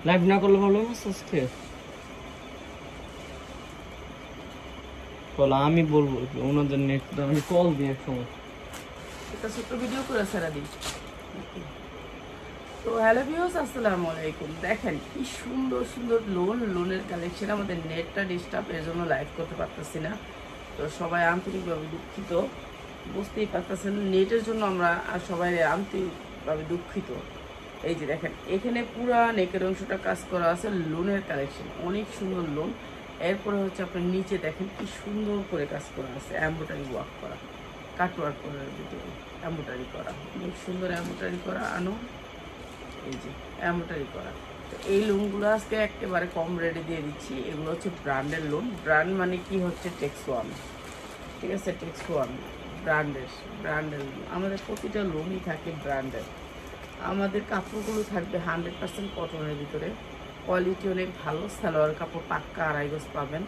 Live না করলে ভালো আজকে বলো, আমি বলবো ওনাদের নেট আমি কল দিই এক সময় একটা ছোট্ট ভিডিও করে ছেড়ে দিই। তো হ্যালো ভিউয়ার্স, আসসালামু আলাইকুম। দেখেন কি সুন্দর সুন্দর লোনের কালেকশন। আমাদের নেটটা ডিস্টার্ব, এর জন্য লাইভ করতে পারতেছি না। তো সবাই আন্তরিকভাবে দুঃখিত, বুঝতেই পারতেছেন নেটের জন্য আমরা সবাই আন্তরিকভাবে দুঃখিত। এই যে দেখেন এখানে পুরা নেকের অংশটা কাজ করা আছে, লোনের কালেকশন অনেক সুন্দর লোন। এরপরে হচ্ছে আপনার নিচে দেখেন কি সুন্দর করে কাজ করা আছে, এমব্রয়ডারি ওয়ার্ক করা, কাট ওয়ার্ক করার ভিতরে এমব্রয়ডারি করা, অনেক সুন্দর এমব্রয়ডারি করা। এই যে এমব্রয়ডারি করা। তো এই লোনগুলো আজকে একেবারে কম রেটে দিয়ে দিচ্ছি। এগুলো হচ্ছে ব্র্যান্ডের লোন। ব্র্যান্ড মানে কি হচ্ছে টেক্স ওয়ান, ঠিক আছে, টেক্স ওয়ান ব্র্যান্ডের লোন। আমাদের প্রতিটা লোনই থাকে ব্র্যান্ডের। আমাদের কাপড়গুলো থাকবে 100% কটনের ভিতরে, কোয়ালিটি অনেক ভালো। সালোয়ার কাপড় পাক্কা 2.5 গজ পাবেন,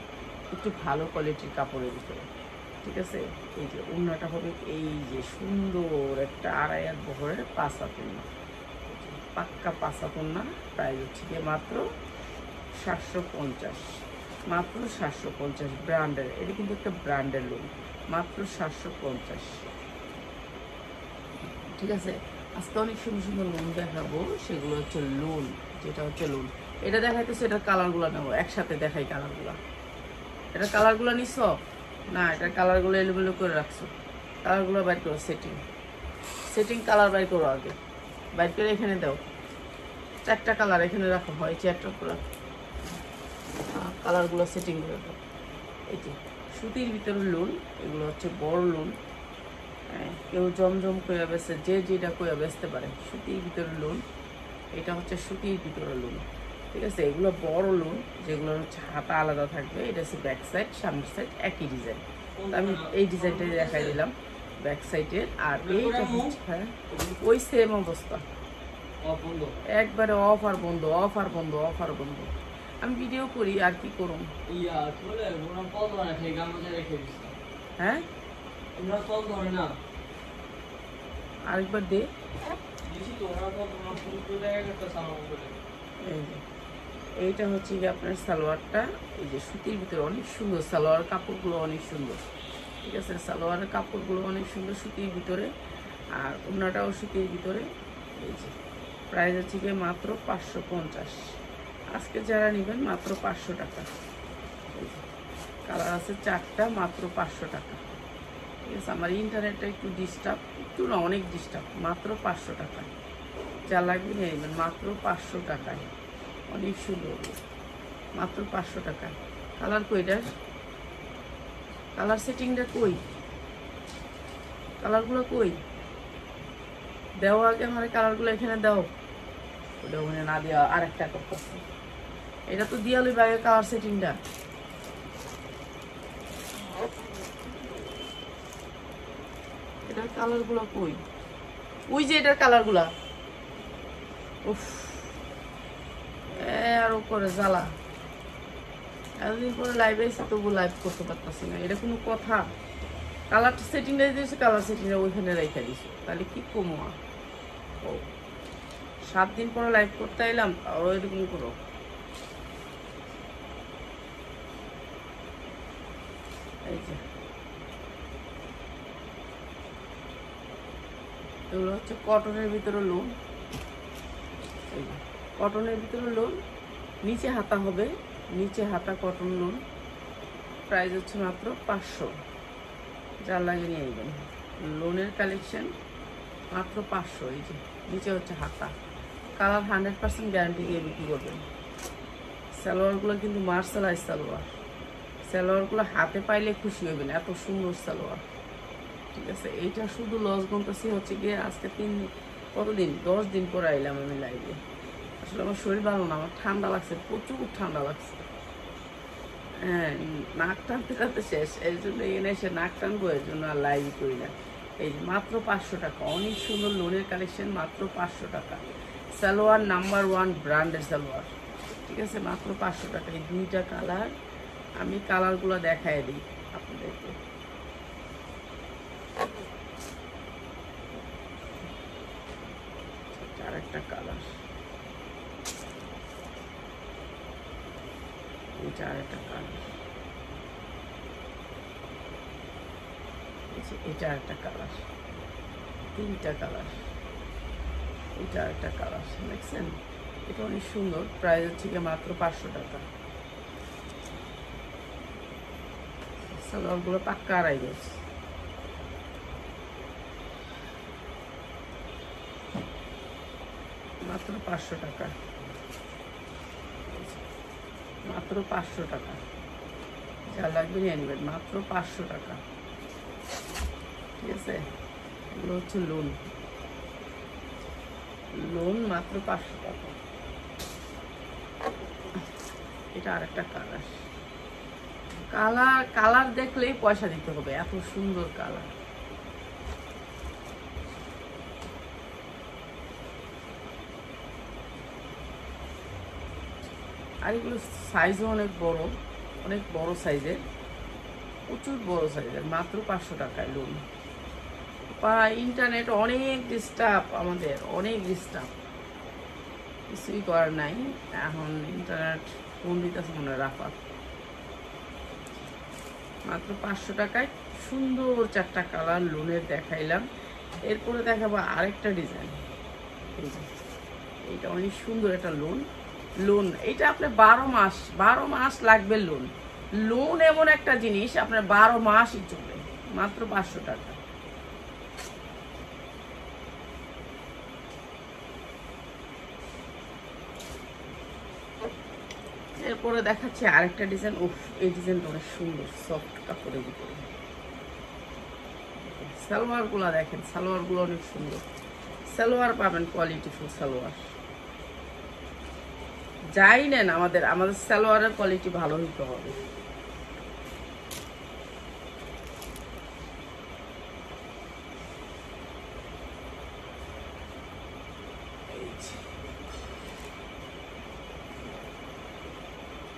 একটু ভালো কোয়ালিটির কাপড়ের ভিতরে, ঠিক আছে। এই যে ওড়নাটা হবে এই যে সুন্দর একটা 2.5 হাত বহরের 5 হাত ওড়না, পাক্কা 5 হাত ওড়না। প্রাইস হচ্ছে গিয়ে মাত্র 750, মাত্র 750 ব্র্যান্ডের। এটা কিন্তু একটা ব্র্যান্ডের লোন, মাত্র 750, ঠিক আছে। আজকে অনেক সুন্দর সুন্দর লোন দেখাবো, সেগুলো হচ্ছে লোন, যেটা হচ্ছে লোন। এটা দেখাইতেছে, এটার কালারগুলো নেবো একসাথে, দেখাই কালারগুলো। এটা কালারগুলো নিছ না, এটার কালারগুলো এলোমেলো করে রাখছো, কালারগুলো বাইর করো, সেটিং কালার বাইর করো, আগে বাইর করে এখানে দাও। 4টা কালার এখানে রাখো, হয় 4টা কালারগুলো সেটিং করে দাও। এটি সুতির ভিতরে লোন, এগুলো হচ্ছে বড় লোন। কেউ জমজম কইয়া বেচে, যে যেটা কইয়া বেচতে পারে। সুতির ভিতরে লোন, এটা হচ্ছে সুতির ভিতরে লোন, ঠিক আছে। এগুলো বড় লোন, যেগুলো হচ্ছে হাতা আলাদা থাকবে। এটা হচ্ছে ব্যাক সাইড, সামনের সাইড একই ডিজাইন। আমি এই ডিজাইনটাই দেখাই দিলাম ব্যাক সাইডের। আর এইটা হচ্ছে ওই সেম অবস্থা, একবারে অফার বন্ধ, অফার বন্ধ, অফার বন্ধ। আমি ভিডিও করি আর কি করুন। হ্যাঁ আরেকবার দে। এইটা হচ্ছে কি আপনার সালোয়ারটা, এই যে সুতির ভিতরে অনেক সুন্দর। সালোয়ার কাপড়গুলো অনেক সুন্দর, ঠিক আছে। সালোয়ারের কাপড়গুলো অনেক সুন্দর সুতির ভিতরে, আর ওড়নাটাও সুতির ভিতরে। এই যে প্রাইস হচ্ছে গিয়ে মাত্র 550। আজকে যারা নেবেন মাত্র 500 টাকা। কালার আছে 4টা, মাত্র 500 টাকা, ঠিক আছে। আমার ইন্টারনেটটা একটু ডিস্টার্ব, একটু না অনেক ডিস্টার্ব। মাত্র 500 টাকা, যা লাগবে নিয়ে নেবেন, মাত্র 500 টাকায়। অনেক সুন্দর, মাত্র 500 টাকা। কালার কইটার, কালার সেটিংটা কই, কালারগুলো কই দেও আগে আমার, কালারগুলো এখানে দাও। ওটা ওখানে না দেওয়া আরেকটা করতেছে, এটা তো দিয়া লইবে আগে কালার সেটিংটা। এটার কালারগুলো কই, ওই যে এটার কালারগুলা। উফ আর উপরে জ্বালা, এতদিন পরে লাইভে এসে তবু লাইভ করতে পারতেছি না, এটা কোনো কথা? কালার সেটিংটা দিয়েছে, কালার সেটিংটা ওইখানে রেখে দিয়েছে, তাহলে কি কমো? ও 7 দিন পরে লাইভ করতে এলাম, তাও এরকম করো। এই যে এগুলো হচ্ছে কটনের ভিতরে লোন, এই যে কটনের ভিতরে লোন। নিচে হাতা হবে, নিচে হাতা কটন লোন। প্রাইস হচ্ছে মাত্র 500, যা লাগে নিয়ে নেবেন। লোনের কালেকশন মাত্র 500। এই যে নিচে হচ্ছে হাতা, কালার 100% গ্যারান্টি দিয়ে বিক্রি করবেন। সালোয়ারগুলো কিন্তু মার্শালাইজ সালোয়ার, সালোয়ারগুলো হাতে পাইলে খুশি হবেন, এত সুন্দর সালোয়ার, ঠিক আছে। এইটা শুধু লস গুনতেছি হচ্ছে গিয়ে আজকে 10 দিন পরে আইলাম আমি লাইভে। আসলে আমার শরীর ভালো না, আমার ঠান্ডা লাগছে, প্রচুর ঠান্ডা লাগছে। হ্যাঁ, নাক টানতে টানতে শেষ, এই জন্য এখানে এসে নাক টানবো, এর জন্য আর লাইভ করি না। এই মাত্র 500 টাকা, অনেক সুন্দর লোনের কালেকশন, মাত্র 500 টাকা। সালোয়ার নাম্বার 1 ব্র্যান্ডের সালোয়ার, ঠিক আছে, মাত্র 500 টাকা। এই 2টা কালার, আমি কালারগুলো দেখাই দিই আপনাদেরকে। আরেকটা কালার, এটা আরেকটা কালার, এটা আরেকটা কালার, তিনটা কালার, এটা আরেকটা কালার। দেখছেন এটা অনেক সুন্দর। প্রাইস হচ্ছে মাত্র 500 টাকা। সালোয়ারগুলো পাক্কা আড়াই গজ, মাত্র 500 টাকা, মাত্র 500 টাকা। যা লাগবে নিয়ে নেবেন, মাত্র 500 টাকা। ঠিক আছে, এগুলো হচ্ছে লোন, লোন মাত্র 500 টাকা। এটা আরেকটা কালার, কালার কালার দেখলেই পয়সা দিতে হবে, এত সুন্দর কালার। আর এগুলো সাইজও অনেক বড় সাইজের, প্রচুর বড় সাইজের, মাত্র 500 টাকায় লোন। ইন্টারনেট অনেক ডিস্টার্ব, আমাদের অনেক ডিস্টার্ব, কিছুই করার নাই। এখন ইন্টারনেট ফোন দিতেছে মনে রাখা। মাত্র 500 টাকায় সুন্দর 4টা কালার লোনের দেখাইলাম। এরপরে দেখাবো আরেকটা ডিজাইন। এইটা অনেক সুন্দর একটা লোন, লোন এটা আপনার 12 মাস লাগবে। লোন এমন একটা জিনিস আপনার 12 মাসই চলবে, মাত্র 500 টাকা। এরপরে দেখাচ্ছি আরেকটা ডিজাইন। উফ, এই ডিজাইনটা অনেক সুন্দর, সফট কাপড়ের ভিতরে। সালোয়ার গুলা দেখেন, সালোয়ার গুলো অনেক সুন্দর। সালোয়ার পাবেন কোয়ালিটিফুল সালোয়ার, যাই নেন আমাদের সালোয়ারের কোয়ালিটি ভালো হইতে হবে।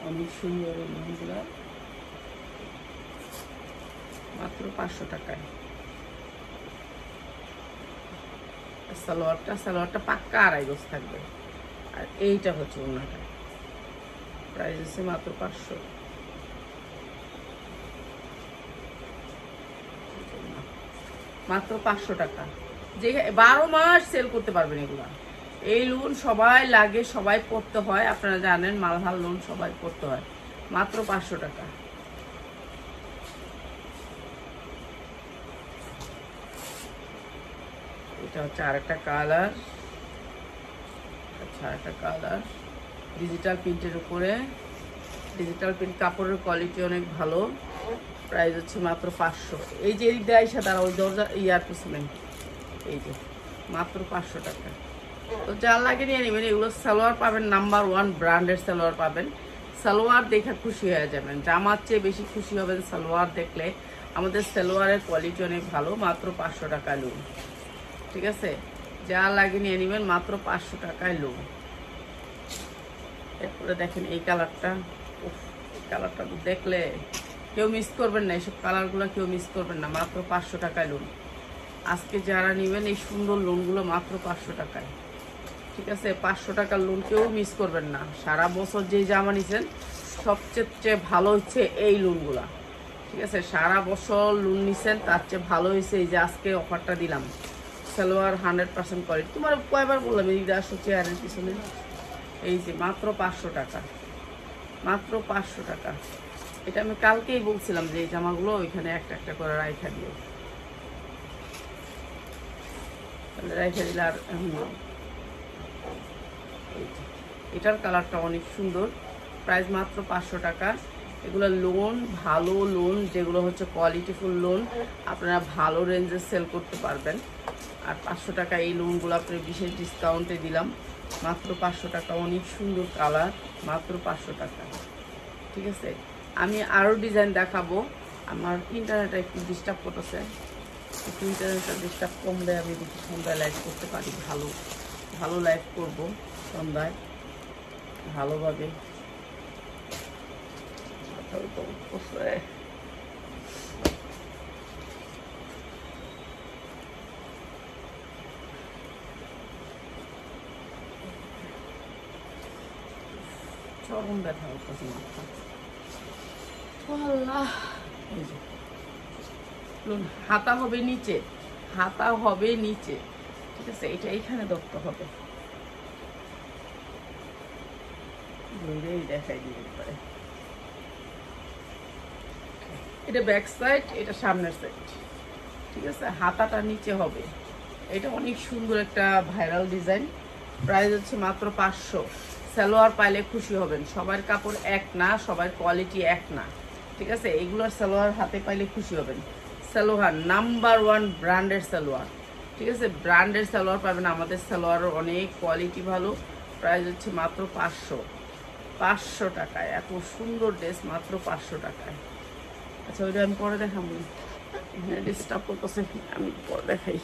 অনেক সুন্দর এই লোনগুলা, মাত্র 500 টাকায়। সালোয়ারটা পাক্কা আড়াই গজ থাকবে। আর এইটা হচ্ছে ওড়নাটা, প্রাইস হচ্ছে মাত্র 500। মাত্র 500 টাকা। যে 12 মাস সেল করতে পারবেন এগুলা। এই লোন সবাই লাগে, সবাই পড়তে হয়, আপনারা জানেন মালহাল লোন সবাই পড়তে হয়। মাত্র 500 টাকা। এটা হচ্ছে আরেকটা কালার, আচ্ছা আরেকটা কালার ডিজিটাল প্রিন্টের উপরে। ডিজিটাল প্রিন্ট কাপড়ের কোয়ালিটি অনেক ভালো। প্রাইস হচ্ছে মাত্র 500। এই যে এই দেয় তারা ওই দরজা ইয়ার পিছনে, এই যে মাত্র 500 টাকা। তো যা লাগে নিয়ে নেবেন। এগুলো সালোয়ার পাবেন নাম্বার 1 ব্র্যান্ডের সালোয়ার পাবেন। সালোয়ার দেখে খুশি হয়ে যাবেন, জামার চেয়ে বেশি খুশি হবেন সালোয়ার দেখলে। আমাদের সালোয়ারের কোয়ালিটি অনেক ভালো, মাত্র 500 টাকায় লোন। ঠিক আছে, যা লাগে নিয়ে নেবেন, মাত্র 500 টাকায় লোন। এরপরে দেখেন এই কালারটা, কালারটা দেখলে কেউ মিস করবেন না, এইসব কালারগুলো কেউ মিস করবেন না, মাত্র 500 টাকায় লোন। আজকে যারা নেবেন এই সুন্দর লোনগুলো মাত্র 500 টাকায়। ঠিক আছে, 500 টাকার লোন কেউ মিস করবেন না। সারা বছর যেই জামা নিছেন সবচেয়ে ভালো হচ্ছে এই লোনগুলা। ঠিক আছে, সারা বছর লোন নিছেন তার চেয়ে ভালো হয়েছে এই যে আজকে অফারটা দিলাম। সালোয়ার 100% কোয়ালিটি। তোমার কয়বার বললাম এই আসো চেয়ারের পিছনে। এই যে মাত্র 500 টাকা, মাত্র 500 টাকা। এটা আমি কালকেই বলছিলাম যে এই জামাগুলো ওইখানে একটা একটা করে রাইখা দিও, রাইখা দিলে আর এটার কালারটা অনেক সুন্দর। প্রাইস মাত্র 500 টাকা। এগুলো লোন, ভালো লোন, যেগুলো হচ্ছে কোয়ালিটিফুল লোন, আপনারা ভালো রেঞ্জে সেল করতে পারবেন। আর 500 টাকা এই লোনগুলো আপনি বিশেষ ডিসকাউন্টে দিলাম, মাত্র 500 টাকা। অনেক সুন্দর কালার, মাত্র 500 টাকা। ঠিক আছে, আমি আরও ডিজাইন দেখাবো। আমার ইন্টারনেটে একটু ডিস্টার্ব করতেছে, একটু ইন্টারনেটটা ডিস্টার্ব কমলে আমি দেখি সন্ধ্যায় লাইভ করতে পারি। ভালো লাইভ করবো সন্ধ্যায়, ভালোভাবে। চরম ব্যথা হচ্ছে মাথা। আল্লাহ, এই যে হাতা হবে নিচে, হাতা হবে নিচে, ঠিক আছে? এটা এইখানে ধরতে হবে, দেখাই দিতে পারে। এটা ব্যাক সাইড, এটা সামনের সাইড, ঠিক আছে? হাতাটা নিচে হবে। এটা অনেক সুন্দর একটা ভাইরাল ডিজাইন, প্রাইস হচ্ছে মাত্র 500। সালোয়ার পাইলে খুশি হবেন। সবার কাপড় এক না, সবার কোয়ালিটি এক না, ঠিক আছে? এগুলোর সালোয়ার হাতে পাইলে খুশি হবেন। সালোয়ার নাম্বার 1 ব্র্যান্ডের সালোয়ার, ঠিক আছে? ব্র্যান্ডের সালোয়ার পাবেন। আমাদের সালোয়ারের অনেক কোয়ালিটি ভালো। প্রাইস হচ্ছে মাত্র 500 টাকায়। এত সুন্দর ড্রেস মাত্র 500 টাকায়। আচ্ছা, ওইটা আমি পরে দেখাবো, ডিস্টার্ব করতেছে, আমি পরে দেখাই।